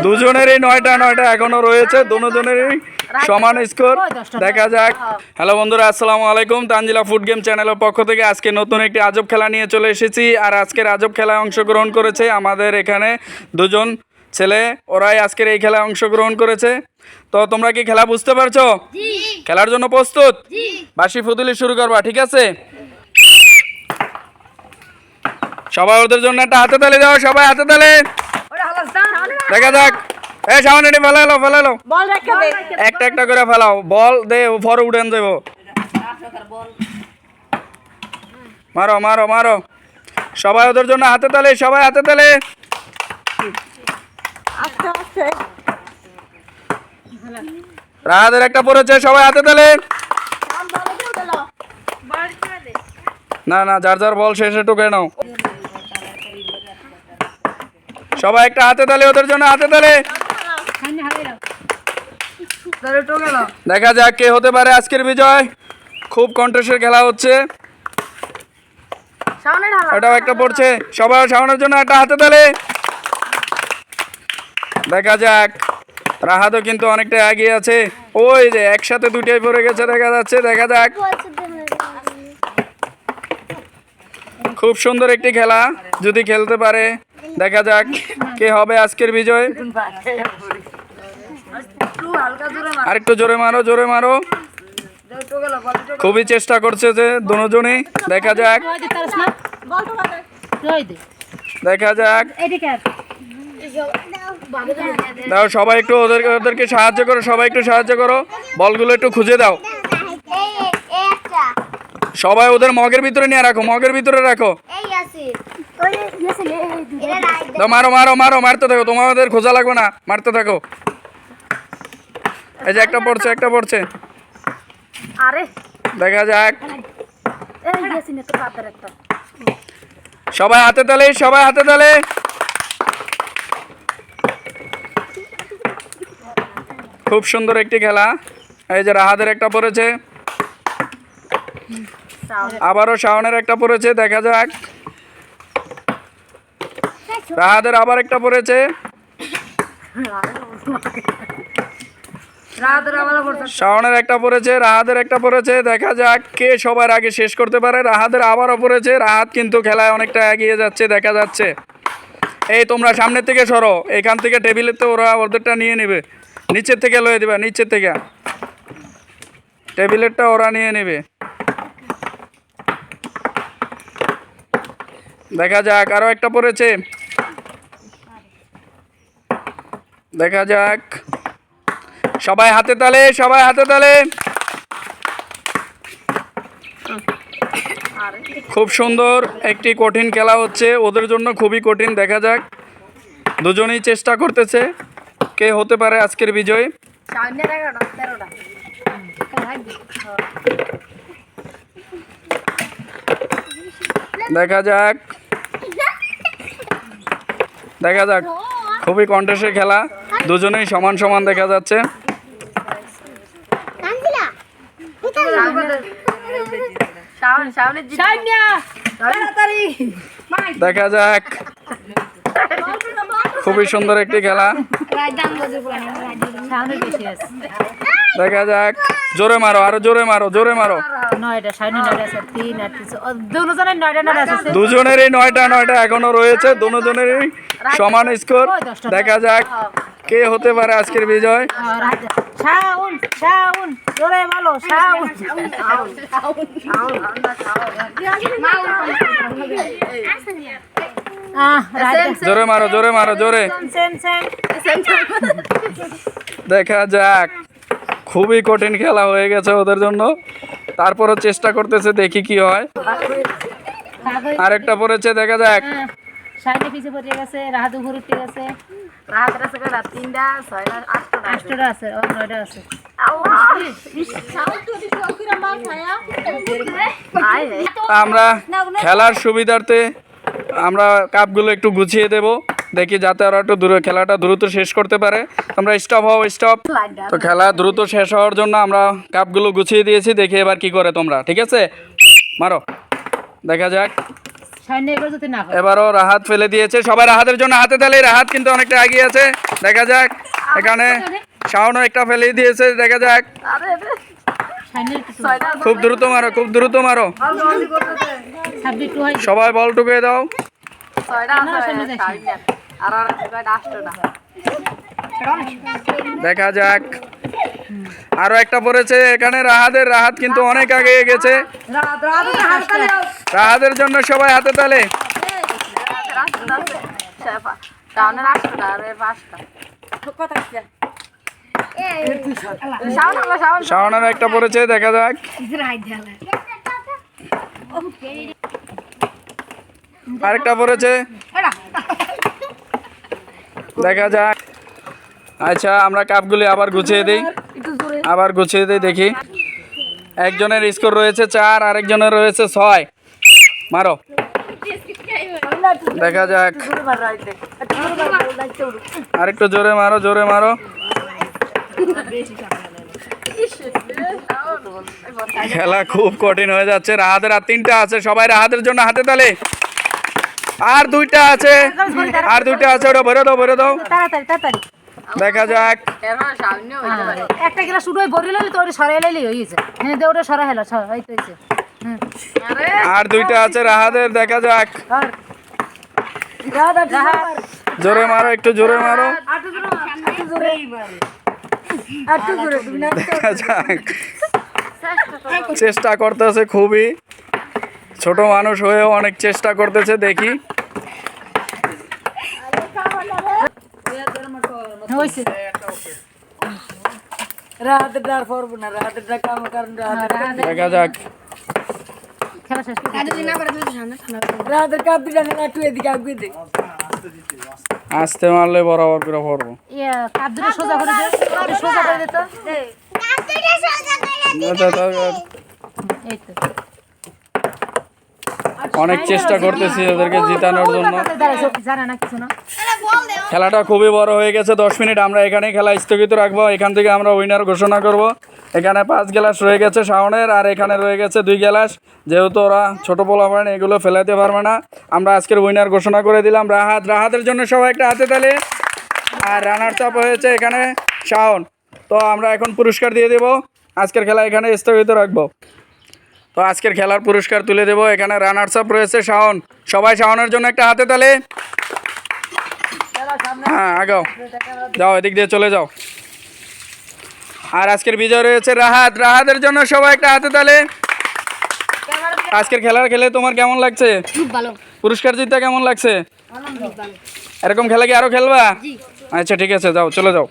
দুজনেরই 9টা এখনো রয়েছে, দুজনেরই সমান স্কোর। দেখা যাক। হ্যালো বন্ধুরা, আসসালামু আলাইকুম। তানজিলা ফুড গেম চ্যানেলের পক্ষ থেকে আজকে নতুন একটি আজব খেলা নিয়ে চলে এসেছি। আর আজকের আজব খেলায় অংশগ্রহণ করেছে আমাদের এখানে দুজন ছেলে, ওরাই আজকের এই খেলায় অংশগ্রহণ করেছে। তো তোমরা কি খেলা বুঝতে পারছো? খেলার জন্য প্রস্তুত? বাঁশি ফুতুলি শুরু করবা, ঠিক আছে? সবাই ওদের জন্য একটা হাতে তালি দাও, সবাই হাতে তালি। দেখা যাক। এই সামনে ফেলালো একটা একটা করে ফেলাও, বল দে উপরে উড়েন দেবো। মারো মারো মারো, সবাই ওদের জন্য হাতে তালি, সবাই হাতে তালি। রাহাদের একটা পড়েছে, সবাই হাতে তালি। না না, যার যার বল শেষে টুকে নাও। সবাই একটা হাতে তালি, ওদের জন্য হাতে তালি। দেখা যাক কে হতে পারে আজকের বিজয়। খুব কন্টেস্টের খেলা হচ্ছে। এটাও একটা পড়ছে, সবাই শাওনের জন্য একটা হাতে তালি। দেখা যাক। রাহাতও কিন্তু অনেকটা এগিয়ে আছে। ওই যে একসাথে দুটাই পড়ে গেছে, দেখা যাচ্ছে। দেখা যাক। খুব সুন্দর একটি খেলা, যদি খেলতে পারে। দেখা যাক কে হবে আজকের বিজয়। আরেকটু জোরে মারো, জোরে মারো। খুবই চেষ্টা করছে যে দুজনই। দেখা যাক, দেখা যাক। দাও সবাই একটু ওদেরকে সাহায্য করো, সবাই একটু সাহায্য করো। বলগুলো একটু খুঁজে দাও। সবাই ওদের মগের ভিতরে নিয়ে রাখো, মগের ভিতরে রাখো। মারো মারো মারো, মারতে থাকো, তোমাদের খোঁজা লাগবে না, মারতে থাকো। এই যে একটা পড়ছে, একটা পড়ছে। দেখা যাক। সবাই হাতে তালে, সবাই হাতে তালে। খুব সুন্দর একটি খেলা। এই যে রাহাদের একটা পড়েছে, আবারও শাওনের একটা পড়েছে। দেখা যাক। রাহাদের আবার একটা পড়েছে। শাওনের একটা পড়েছে, রাহাদের একটা পড়েছে। দেখা যাক কে সবার আগে শেষ করতে পারে। রাহাদের আবারও পড়েছে। রাহাত কিন্তু খেলায় অনেকটা এগিয়ে যাচ্ছে, দেখা যাচ্ছে। এই তোমরা সামনের থেকে সরো, এখান থেকে টেবিলেতে ওরা ওদেরটা নিয়ে নেবে। নিচের থেকে লয়ে দিবা, নিচের থেকে টেবিলেরটা ওরা নিয়ে নেবে। দেখা যাক। আরো একটা পড়েছে। দেখা যাক। সবাই হাতে তালে, সবাই হাতে তালে। খুব সুন্দর একটি কঠিন খেলা হচ্ছে, ওদের জন্য খুবই কঠিন। দেখা যাক। দুজনেই চেষ্টা করতেছে কে হতে পারে আজকের বিজয়। দেখা যাক, দেখা যাক। খুবই কন্টেস্টের খেলা, দুজনেই সমান সমান দেখা যাচ্ছে। দেখা যাক। খুবই সুন্দর একটি খেলা। দেখা যাক। জোরে মারো, আরো জোরে মারো, জোরে মারো। দুজনেরই 9টা এখনো রয়েছে, দুজনেরই সমান স্কোর। দেখা যাক কে হতে পারে আজকের বিজয়। জোরে মারো, জোরে মারো, জোরে। দেখা যাক। খুবই কঠিন খেলা হয়ে গেছে ওদের জন্য, তারপরও চেষ্টা করতেছে, দেখি কি হয়। আরেকটা পড়েছে, দেখা যাক। আমরা খেলার সুবিধার্থে আমরা কাপগুলো একটু গুছিয়ে দেব, দেখি যাতে ওরা একটু খেলাটা দ্রুত শেষ করতে পারে। তোমরা স্টপ হও, স্টপ। তো খেলা দ্রুত শেষ হওয়ার জন্য আমরা কাপগুলো গুছিয়ে দিয়েছি, দেখি এবার কি করে তোমরা। ঠিক আছে, মারো। দেখা যাক। এবারও রাহাত ফেলে দিয়েছে, সবাই রাহাতের জন্য হাতে তালি। রাহাত কিন্তু অনেকটা এগিয়ে আছে, দেখা যাক। এখানে শাওনও একটা ফেলে দিয়েছে, দেখা যাক। খুব দ্রুত মারো, খুব দ্রুত মারো, সবাই বল টুকিয়ে দাও। দেখা যাক, আরো একটা পড়েছে এখানে রাহাতের। রাহাত কিন্তু অনেক আগে গেছে, রাহাতের জন্য সবাই হাতে তালে। শাওনের একটা পড়েছে, দেখা যাক। আরেকটা পড়েছে, দেখা যাক। আচ্ছা, আমরা কাপগুলি আবার গুছিয়ে দিই, দেখি। একজনের স্কোর রয়েছে 4, আরেকজনের রয়েছে 6। মারো, দেখা যাক। আরেকটু জোরে মারো, জোরে মারো। খেলা খুব কঠিন হয়ে যাচ্ছে। রাহাতের আর 3টা আছে, সবাই রাহাতের জন্য হাতে তালে। আর 2টা আছে, ওটা ভরে দাও, ভরে দাও। দেখা যাক। একটা গিলাস শুধু ভরে লইলি তো ওটা সরাই লইলি হইছে। হ্যাঁ দে ওটা সরাই হলো, সরাই তো হইছে। আর 2টা আছে রাহাতের, দেখা যাক। জোরে মারো, একটু জোরে মারো, দেখা যাক। চেষ্টা করতেছে খুবই, ছোট মানুষ হয়েও অনেক চেষ্টা করতেছে, দেখি। দেখা যাক। আস্তে মারলে বরাবর করে পড়বো। অনেক চেষ্টা করতেছি ওদেরকে জিতানোর জন্য। খেলাটা খুবই বড় হয়ে গেছে, 10 মিনিট আমরা এখানেই খেলা স্থগিত রাখবো। এখান থেকে আমরা উইনার ঘোষণা করব। এখানে 5 গ্লাস রয়ে গেছে শাওনের, আর এখানে রয়ে গেছে 2 গ্লাস। যেহেতু ওরা ছোটো পোলাপান, এগুলো ফেলাতে পারবে না। আমরা আজকের উইনার ঘোষণা করে দিলাম রাহাত। রাহাতের জন্য সবাই একটা হাতে তালে। আর রানার্স আপ হয়েছে এখানে শাওন। তো আমরা এখন পুরস্কার দিয়ে দেব। আজকের খেলা এখানে স্থগিত রাখবো। তো আজকের খেলার পুরস্কার তুলে দেবো। এখানে রানার্স আপ রয়েছে শাওন, সবাই শাওনের জন্য একটা হাতে তালে। হ্যাঁ, আগাও, যাও, এদিক দিয়ে চলে যাও। আর আজকের বিজয় রয়েছে রাহাত। রাহাতের জন্য সবাই একটা হাতে তালে। আজকের খেলার খেলে তোমার কেমন লাগছে? খুব ভালো। পুরস্কার জিততে কেমন লাগছে? এরকম খেলা কি আরো খেলবা? আচ্ছা, ঠিক আছে, যাও, চলে যাও।